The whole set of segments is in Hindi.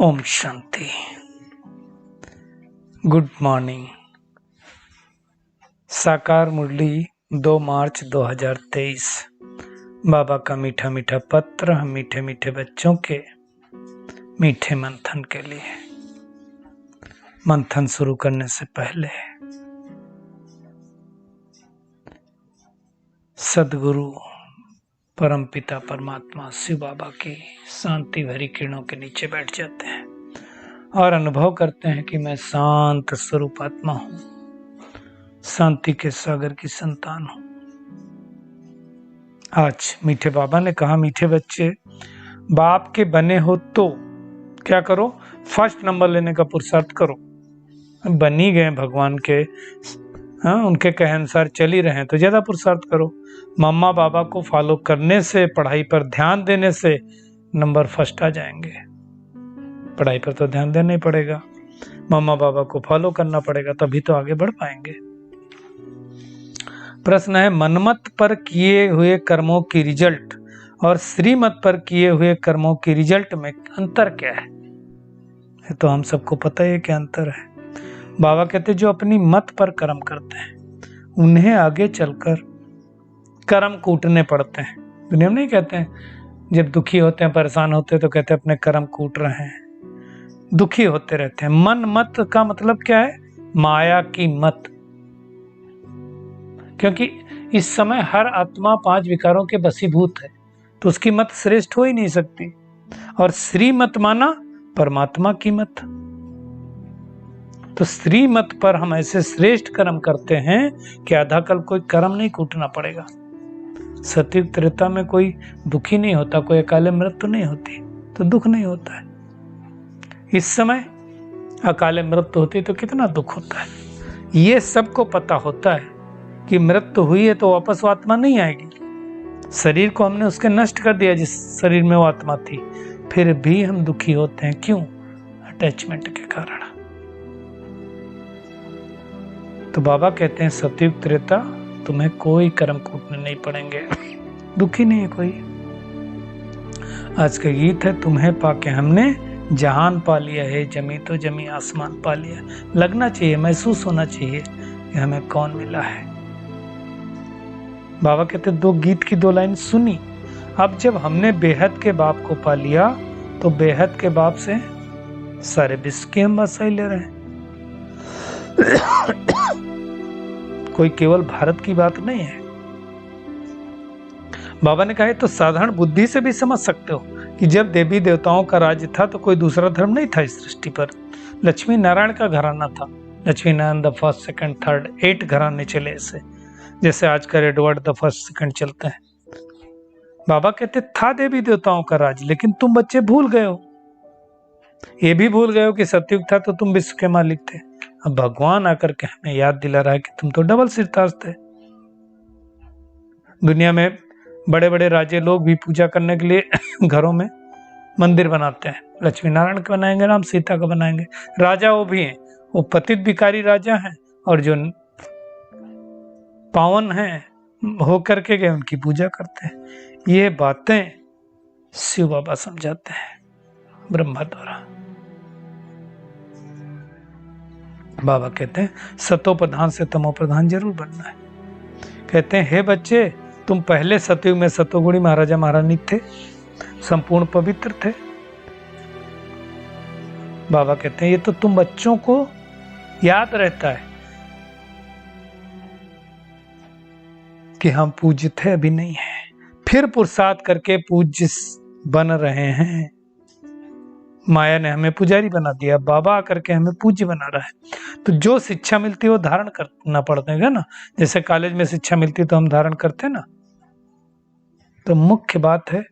ओम शांति। Good morning. साकार मुरली 2 मार्च 2023। बाबा का मीठा मीठा पत्र हम मीठे मीठे बच्चों के मीठे मंथन के लिए। मंथन शुरू करने से पहले सद्गुरु परमपिता परमात्मा शिव बाबा की शांति भरी किरणों के नीचे बैठ जाते हैं और अनुभव करते हैं कि मैं शांत स्वरूप आत्मा हूं, शांति के सागर की संतान हूं। आज मीठे बाबा ने कहा, मीठे बच्चे, बाप के बने हो तो क्या करो? फर्स्ट नंबर लेने का पुरुषार्थ करो। बन ही गए भगवान के, उनके कहे अनुसार चल ही रहे हैं तो ज्यादा पुरुषार्थ करो। मम्मा बाबा को फॉलो करने से, पढ़ाई पर ध्यान देने से नंबर फर्स्ट आ जाएंगे। पढ़ाई पर तो ध्यान देना ही पड़ेगा, मम्मा बाबा को फॉलो करना पड़ेगा, तभी तो आगे बढ़ पाएंगे। प्रश्न है, मनमत पर किए हुए कर्मों की रिजल्ट और श्रीमत पर किए हुए कर्मों की रिजल्ट में अंतर क्या है? ये तो हम सबको पता है क्या अंतर है। बाबा कहते जो अपनी मत पर कर्म करते हैं उन्हें आगे चलकर कर्म कूटने पड़ते हैं। दुनिया में नहीं कहते हैं, जब दुखी होते हैं, परेशान होते हैं तो कहते हैं अपने कर्म कूट रहे हैं। दुखी होते रहते हैं। मन मत का मतलब क्या है? माया की मत। क्योंकि इस समय हर आत्मा 5 विकारों के बसीभूत है, तो उसकी मत श्रेष्ठ हो ही नहीं सकती। और श्रीमत माना परमात्मा की मत। तो श्रीमत पर हम ऐसे श्रेष्ठ कर्म करते हैं कि आधा कल कोई कर्म नहीं कूटना पड़ेगा। सतयुग त्रेता में कोई दुखी नहीं होता, कोई अकाले मृत्यु नहीं होती, तो दुख नहीं होता है। इस समय अकाले मृत्यु होती तो कितना दुख होता है। ये सबको पता होता है कि मृत्यु हुई है तो वापस वो आत्मा नहीं आएगी। शरीर को हमने उसके नष्ट कर दिया जिस शरीर में वो आत्मा थी, फिर भी हम दुखी होते हैं। क्यों? अटैचमेंट के कारण। तो बाबा कहते हैं सतयुग त्रेता तुम्हें कोई कर्म कूटने नहीं पड़ेंगे, दुखी नहीं है कोई। आज का गीत है, तुम्हें पाके हमने जहान पा लिया है, जमी तो जमी आसमान पा लिया। लगना चाहिए, महसूस होना चाहिए कि हमें कौन मिला है। बाबा कहते 2 गीत की 2 लाइन सुनी। अब जब हमने बेहद के बाप को पा लिया तो बेहद के बाप से सारे विश्व की हम बादशाही ले रहे हैं। कोई केवल भारत की बात नहीं है। बाबा ने कहा तो साधारण बुद्धि से भी समझ सकते हो कि जब देवी देवताओं का राज्य था तो कोई दूसरा धर्म नहीं था इस सृष्टि पर। लक्ष्मी नारायण का घराना था। Lakshmi Narayan the first, second, third, 8 घराने चले ऐसे, जैसे आज का एडवर्ड द फर्स्ट, सेकंड चलते हैं। बाबा कहते था देवी देवताओं का राज, लेकिन तुम बच्चे भूल गए हो। ये भी भूल गए हो कि सतयुग था तो तुम विश्व के मालिक थे। अब भगवान आकर के हमें याद दिला रहा है कि तुम तो डबल सिरताज थे। दुनिया में बड़े बड़े राजे लोग भी पूजा करने के लिए घरों में मंदिर बनाते हैं। लक्ष्मी नारायण का बनाएंगे, राम सीता का बनाएंगे। राजा वो भी हैं, वो पतित भिखारी राजा हैं, और जो पावन हैं होकर के गए उनकी पूजा करते हैं। ये बातें शिव बाबा समझाते हैं ब्रह्मा द्वारा। बाबा कहते हैं सतो प्रधान से तमो प्रधान जरूर बनना है। कहते हैं हे बच्चे, तुम पहले सतयुग में सतोगुणी महाराजा महारानी थे, संपूर्ण पवित्र थे। बाबा कहते हैं ये तो तुम बच्चों को याद रहता है कि हम पूज्य थे, अभी नहीं है। फिर पुरुषार्थ करके पूज्य बन रहे हैं। माया ने हमें पुजारी बना दिया, बाबा आकर के हमें पूज्य बना रहा है। तो जो शिक्षा मिलती है वो धारण करना पड़ता है ना। जैसे कॉलेज में शिक्षा मिलती है तो हम धारण करते हैं ना। तो मुख्य बात है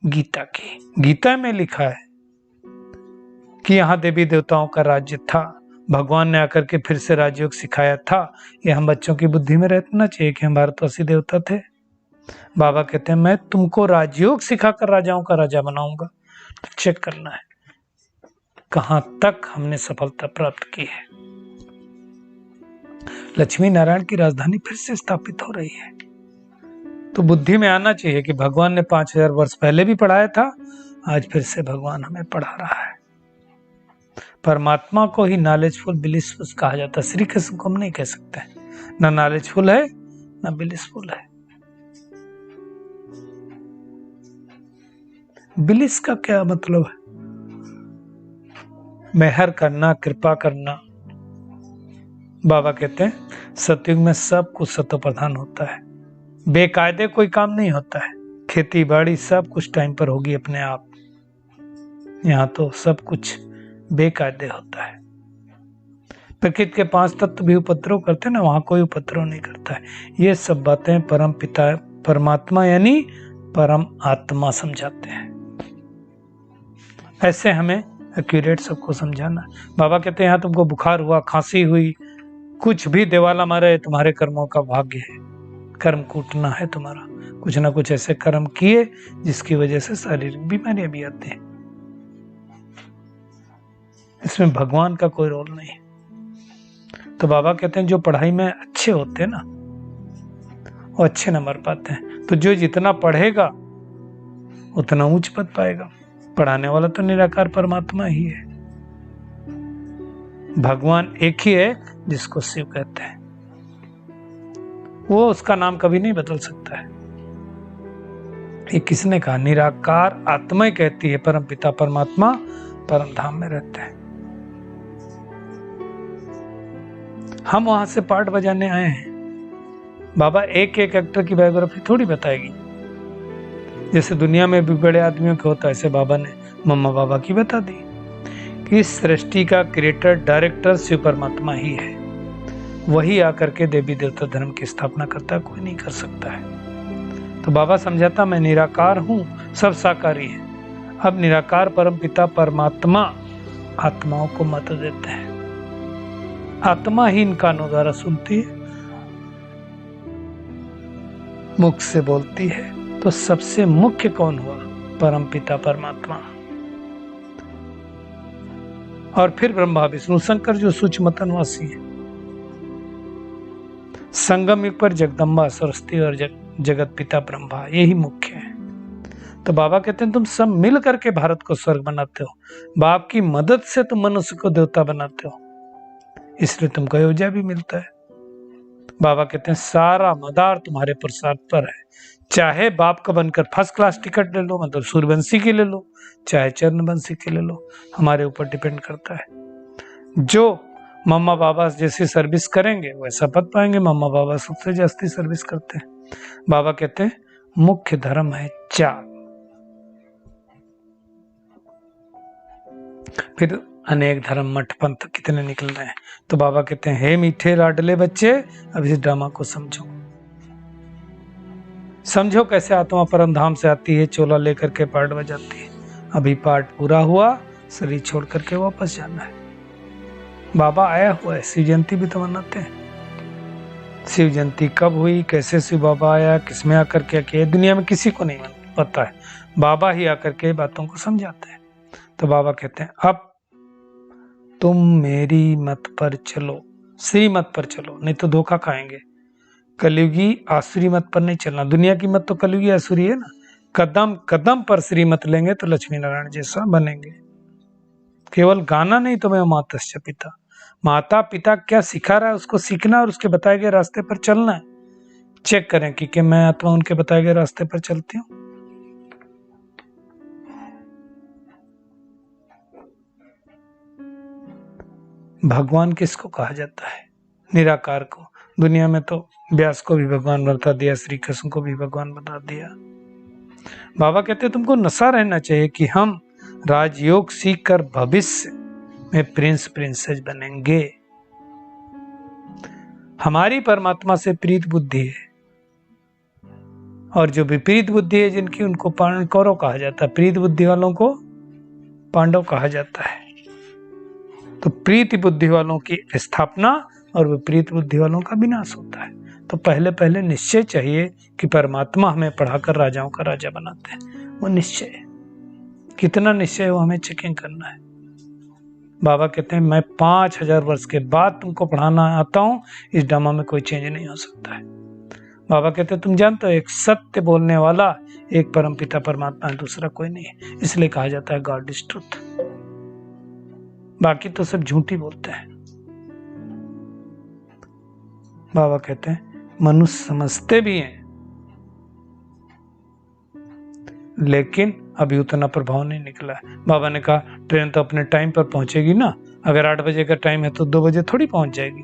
गीता की। गीता में लिखा है कि यहाँ देवी देवताओं का राज्य था, भगवान ने आकर के फिर से राजयोग सिखाया था। ये हम बच्चों की बुद्धि में रहना चाहिए कि हम भारतवासी देवता थे। बाबा कहते हैं मैं तुमको राजयोग सिखाकर राजाओं का राजा बनाऊंगा। चेक करना है कहां तक हमने सफलता प्राप्त की है। लक्ष्मी नारायण की राजधानी फिर से स्थापित हो रही है। तो बुद्धि में आना चाहिए कि भगवान ने 5000 वर्ष पहले भी पढ़ाया था आज फिर से भगवान हमें पढ़ा रहा है। परमात्मा को ही नॉलेजफुल ब्लिसफुल कहा जाता है, श्री कृष्ण को हम नहीं कह सकते। ना नॉलेजफुल है ना ब्लिसफुल है। ब्लिस का क्या मतलब है? मेहर करना, कृपा करना। बाबा कहते हैं सतयुग में सब कुछ सतो प्रधान होता है, बेकायदे कोई काम नहीं होता है। खेती बाड़ी सब कुछ टाइम पर होगी अपने आप। यहाँ तो सब कुछ बेकायदे होता है। प्रकृति के 5 तत्व भी उपद्रव करते हैं ना, वहां कोई उपद्रव नहीं करता है। ये सब बातें परम पिता परमात्मा यानी परम आत्मा समझाते हैं। ऐसे हमें एक्यूरेट सबको समझाना। बाबा कहते हैं यहाँ तुमको बुखार हुआ, खांसी हुई, कुछ भी देवाला मारे, तुम्हारे कर्मों का भाग्य है, कर्म कूटना है तुम्हारा। कुछ ना कुछ ऐसे कर्म किए जिसकी वजह से शारीरिक बीमारियां भी आती हैं। इसमें भगवान का कोई रोल नहीं। तो बाबा कहते हैं जो पढ़ाई में अच्छे होते हैं ना, वो अच्छे नंबर पाते हैं। तो जो जितना पढ़ेगा उतना उच्च पद पाएगा। पढ़ाने वाला तो निराकार परमात्मा ही है। भगवान एक ही है जिसको शिव कहते हैं। वो उसका नाम कभी नहीं बदल सकता है। ये किसने कहा? निराकार आत्मा ही कहती है। परम पिता परमात्मा परम धाम में रहते हैं। हम वहां से पार्ट बजाने आए हैं। बाबा एक एक एक्टर की बायोग्राफी थोड़ी बताएगी। जैसे दुनिया में भी बड़े आदमियों का होता है, ऐसे बाबा ने मम्मा बाबा की बता दी कि इस सृष्टि का क्रिएटर डायरेक्टर शिव परमात्मा ही है। वही आकर के देवी देवता धर्म की स्थापना करता है, कोई नहीं कर सकता है। तो बाबा समझाता मैं निराकार हूं, सब साकारी है। अब निराकार परम पिता परमात्मा आत्माओं को मत देते हैं। आत्मा ही इन कानों द्वारा सुनती है, मुख से बोलती है। तो सबसे मुख्य कौन हुआ? परम पिता परमात्मा। और फिर ब्रह्मा विष्णु शंकर जो सूक्ष्मतनवासी है। संगम युग पर जगदम्बा सरस्वती और जगत पिता ब्रह्मा, यही मुख्य है। तो बाबा कहते हैं तुम सब मिल करके भारत को स्वर्ग बनाते हो। बाप की मदद से तुम मनुष्य को देवता बनाते हो, इसलिए तुमको अयोध्या भी मिलता है। बाबा कहते हैं सारा मदार तुम्हारे प्रसाद पर है। चाहे बाप का बनकर फर्स्ट क्लास टिकट ले लो, मतलब सूर्यवंशी की ले लो, चाहे चरणवंशी की ले लो, हमारे ऊपर डिपेंड करता है। जो मम्मा बाबा जैसी सर्विस करेंगे वैसा पद पाएंगे। मम्मा बाबा सबसे जास्ती सर्विस करते हैं। बाबा कहते हैं मुख्य धर्म है 4। फिर अनेक धर्म मठ पंथ कितने निकल रहे हैं। तो बाबा कहते हैं हे मीठे लाडले बच्चे, अब इस ड्रामा को समझो। समझो कैसे आत्मा परम धाम से आती है, चोला लेकर के पार्ट बजाती है। अभी पार्ट पूरा हुआ, शरीर छोड़ करके वापस जाना है। बाबा आया हुआ है, शिव जयंती भी तो मनाते हैं। शिव जयंती कब हुई, कैसे शिव बाबा आया, किसमें आकर क्या किया, दुनिया में किसी को नहीं पता है। बाबा ही आकर के बातों को समझाते हैं। तो बाबा कहते हैं अब तुम मेरी मत पर चलो, श्री मत पर चलो, नहीं तो धोखा खाएंगे। कलयुगी आसुरी मत पर नहीं चलना। दुनिया की मत तो कलयुगी आसुरी है ना। कदम कदम पर श्री मत लेंगे तो लक्ष्मी नारायण जैसा बनेंगे। केवल गाना नहीं, तो मैं मातस्य पिता, माता पिता क्या सिखा रहा है उसको सीखना और उसके बताए गए रास्ते पर चलना है। चेक करें कि मैं आत्मा उनके बताए गए रास्ते पर चलती हूँ। भगवान किसको कहा जाता है? निराकार को। दुनिया में तो व्यास को भी भगवान बता दिया, श्री कृष्ण को भी भगवान बता दिया। बाबा कहते हैं तुमको नशा रहना चाहिए कि हम राजयोग सीख कर भविष्य में प्रिंस प्रिंसेस बनेंगे। हमारी परमात्मा से प्रीत बुद्धि है, और जो विपरीत बुद्धि है जिनकी, उनको कौरव कहा जाता है। प्रीत बुद्धि वालों को पांडव कहा जाता है। तो प्रीति बुद्धि वालों की स्थापना और विपरीत बुद्धि वालों का विनाश होता है। तो पहले पहले निश्चय चाहिए कि परमात्मा हमें पढ़ाकर राजाओं का राजा बनाते हैं। वो निश्चय, कितना निश्चय है वो हमें चेकिंग करना है। बाबा कहते हैं मैं 5000 वर्ष के बाद तुमको पढ़ाना आता हूं, इस ड्रामा में कोई चेंज नहीं हो सकता है। बाबा कहते हैं तुम जानते हो एक सत्य बोलने वाला एक परम पिता परमात्मा है, दूसरा कोई नहीं है। इसलिए कहा जाता है गॉड इज ट्रुथ। बाकी तो सब झूठी बोलते हैं। बाबा कहते हैं मनुष्य समझते भी हैं, लेकिन अभी उतना प्रभाव नहीं निकला है। बाबा ने कहा ट्रेन तो अपने टाइम पर पहुंचेगी ना, अगर 8 बजे का टाइम है तो 2 बजे थोड़ी पहुंच जाएगी।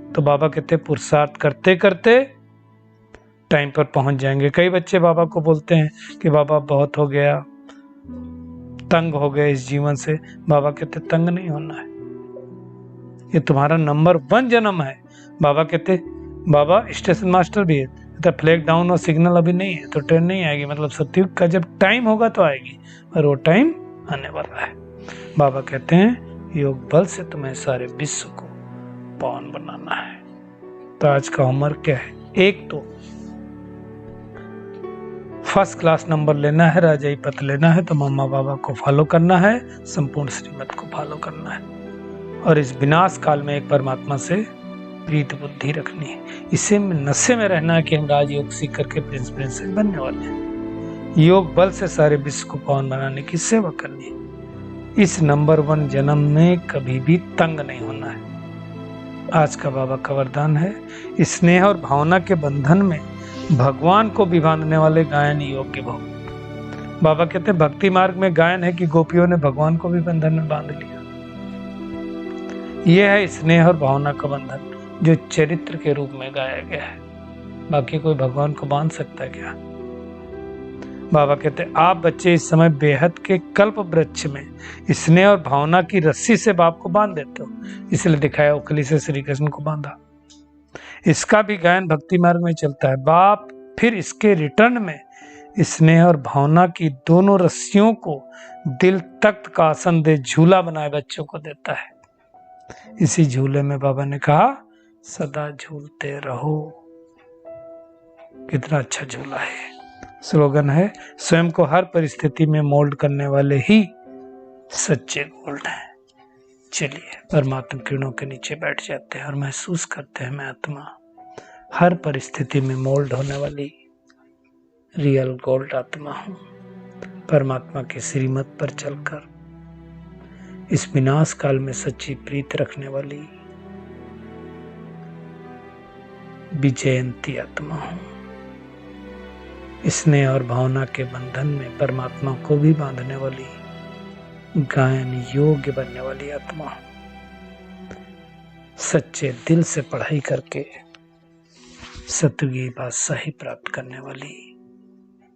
तो बाबा कहते हैं पुरुषार्थ करते करते टाइम पर पहुंच जाएंगे। कई बच्चे बाबा को बोलते हैं कि बाबा बहुत हो गया, तंग हो गए इस जीवन से। बाबा कहते तंग नहीं होना है, ये तुम्हारा नंबर 1 जन्म है। बाबा कहते, बाबा स्टेशन मास्टर भी है, तो फ्लैग डाउन और सिग्नल अभी नहीं है तो ट्रेन नहीं आएगी, मतलब सतयुग का जब टाइम होगा तो आएगी, और वो टाइम आने वाला है। बाबा कहते हैं योग बल से तुम्हें सारे विश्व को पावन बनाना है। तो आज का होमवर्क क्या है? एक तो फर्स्ट क्लास नंबर लेना है, राजाई पद लेना है, तो मम्मा बाबा को फॉलो करना है, संपूर्ण श्रीमत को फॉलो करना है, और इस विनाश काल में एक परमात्मा से प्रीत बुद्धि रखनी है। इसे नशे में रहना है कि हम राजयोग सीख करके प्रिंस प्रिंसेस बनने वाले हैं। योग बल से सारे विश्व को पावन बनाने की सेवा करनी है। इस नंबर 1 जन्म में कभी भी तंग नहीं होना है। आज का बाबा का वरदान है, स्नेह और भावना के बंधन में भगवान को भी बांधने वाले गायन योग्य भव। बाबा कहते हैं भक्ति मार्ग में गायन है कि गोपियों ने भगवान को भी बंधन में बांध लिया। यह है स्नेह और भावना का बंधन जो चरित्र के रूप में गाया गया है। बाकी कोई भगवान को बांध सकता है क्या? बाबा कहते हैं आप बच्चे इस समय बेहद के कल्प वृक्ष में स्नेह और भावना की रस्सी से बाप को बांध देते हो, इसलिए दिखाया उखली से श्री कृष्ण को बांधा। इसका भी गायन भक्ति मार्ग में चलता है। बाप फिर इसके रिटर्न में स्नेह और भावना की दोनों रस्सियों को दिल तख्त का आसन दे झूला बनाए बच्चों को देता है। इसी झूले में बाबा ने कहा सदा झूलते रहो। कितना अच्छा झूला है। स्लोगन है स्वयं को हर परिस्थिति में मोल्ड करने वाले ही सच्चे गोल्ड हैं। चलिए परमात्मा किरणों के नीचे बैठ जाते हैं और महसूस करते हैं मैं आत्मा हर परिस्थिति में मोल्ड होने वाली रियल गोल्ड आत्मा हूं। परमात्मा के श्रीमत पर चलकर इस विनाश काल में सच्ची प्रीत रखने वाली विजयंती आत्मा हूं। स्नेह और भावना के बंधन में परमात्मा को भी बांधने वाली गायन योग्य बनने वाली आत्मा हूं। सच्चे दिल से पढ़ाई करके सतयुगी बादशाही प्राप्त करने वाली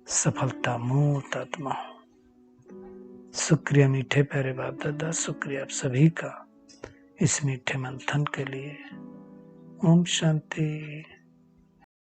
सफलता मूर्त आत्मा हूं। शुक्रिया मीठे प्यारे बाप दादा, शुक्रिया आप सभी का इस मीठे मंथन के लिए। ओम शांति।